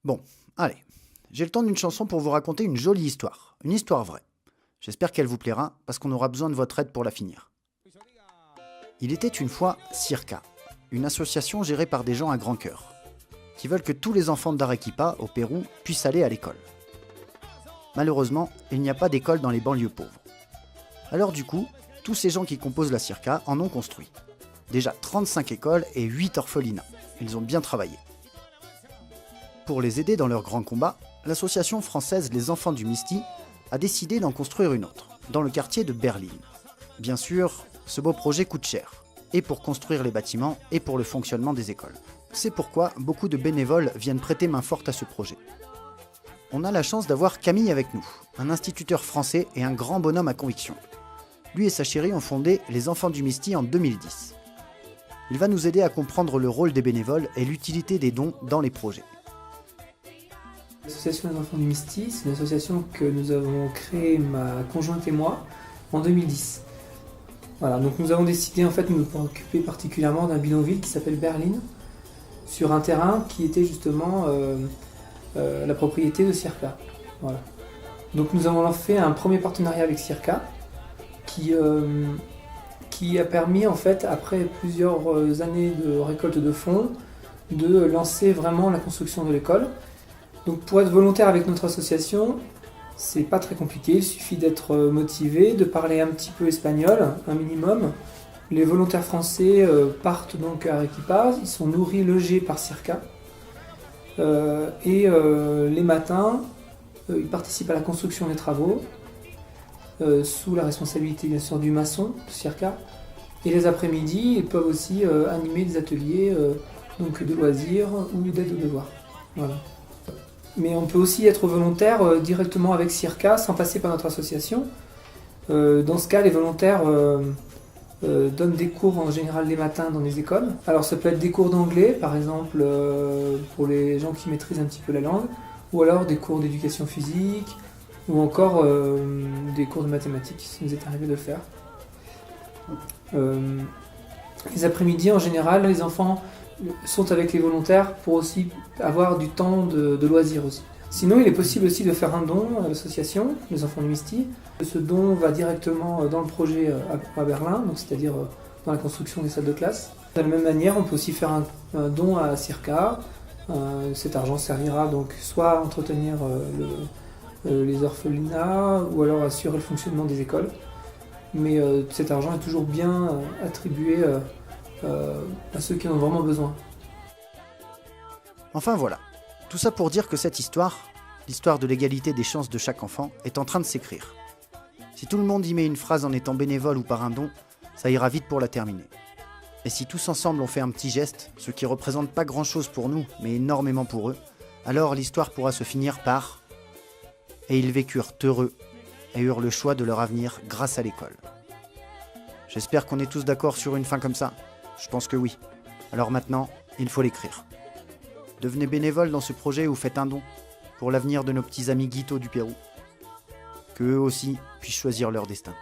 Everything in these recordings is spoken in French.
Bon, allez. J'ai le temps d'une chanson pour vous raconter une jolie histoire. Une histoire vraie. J'espère qu'elle vous plaira, parce qu'on aura besoin de votre aide pour la finir. Il était une fois Circa, une association gérée par des gens à grand cœur, qui veulent que tous les enfants d'Arequipa, au Pérou, puissent aller à l'école. Malheureusement, il n'y a pas d'école dans les banlieues pauvres. Alors du coup, tous ces gens qui composent la Circa en ont construit. Déjà 35 écoles et 8 orphelinats. Ils ont bien travaillé. Pour les aider dans leur grand combat, l'association française Les Enfants du Misti a décidé d'en construire une autre, dans le quartier de Berline. Bien sûr, ce beau projet coûte cher, et pour construire les bâtiments, et pour le fonctionnement des écoles. C'est pourquoi beaucoup de bénévoles viennent prêter main forte à ce projet. On a la chance d'avoir Camille avec nous, un instituteur français et un grand bonhomme à conviction. Lui et sa chérie ont fondé Les Enfants du Misti en 2010. Il va nous aider à comprendre le rôle des bénévoles et l'utilité des dons dans les projets. L'association des Enfants du Misti, c'est une association que nous avons créée, ma conjointe et moi, en 2010. Voilà, donc nous avons décidé en fait de nous occuper particulièrement d'un bidonville qui s'appelle Berline, sur un terrain qui était justement la propriété de Circa. Voilà. Donc nous avons fait un premier partenariat avec Circa qui a permis en fait, après plusieurs années de récolte de fonds, de lancer vraiment la construction de l'école. Donc pour être volontaire avec notre association, c'est pas très compliqué, il suffit d'être motivé, de parler un petit peu espagnol, un minimum. Les volontaires français partent donc à Arequipa, ils sont nourris, logés par Circa. Les matins, ils participent à la construction des travaux, sous la responsabilité bien sûr du maçon, de Circa. Et les après-midi, ils peuvent aussi animer des ateliers donc de loisirs ou d'aide aux devoirs. Voilà. Mais on peut aussi être volontaire directement avec Circa sans passer par notre association. Dans ce cas, les volontaires donnent des cours en général les matins dans les écoles. Alors ça peut être des cours d'anglais, par exemple, pour les gens qui maîtrisent un petit peu la langue, ou alors des cours d'éducation physique, ou encore des cours de mathématiques, ça nous est arrivé de le faire. Les après-midi, en général, les enfants sont avec les volontaires pour aussi avoir du temps de loisirs aussi. Sinon, il est possible aussi de faire un don à l'association, les Enfants du Misti. Ce don va directement dans le projet à Berlin, donc c'est-à-dire dans la construction des salles de classe. De la même manière, on peut aussi faire un don à Circa. Cet argent servira donc soit à entretenir les orphelinats ou alors à assurer le fonctionnement des écoles. Mais cet argent est toujours bien attribué à ceux qui en ont vraiment besoin. Enfin voilà, tout ça pour dire que cette histoire, l'histoire de l'égalité des chances de chaque enfant, est en train de s'écrire. Si tout le monde y met une phrase en étant bénévole ou par un don, ça ira vite pour la terminer. Et si tous ensemble on fait un petit geste, ce qui représente pas grand chose pour nous, mais énormément pour eux, alors l'histoire pourra se finir par « Et ils vécurent heureux et eurent le choix de leur avenir grâce à l'école ». J'espère qu'on est tous d'accord sur une fin comme ça. Je pense que oui. Alors maintenant, il faut l'écrire. Devenez bénévole dans ce projet ou faites un don pour l'avenir de nos petits amis Guito du Pérou. Qu'eux aussi puissent choisir leur destin.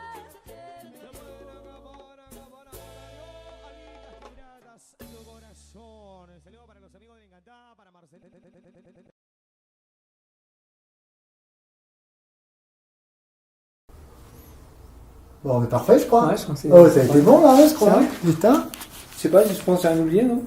Bon, mais parfait, je crois. Ouais, je crois que c'est... Oh, ça a été bon, là, je crois. C'est vrai. Putain. Je sais pas, je pense que j'ai rien oublié, non ?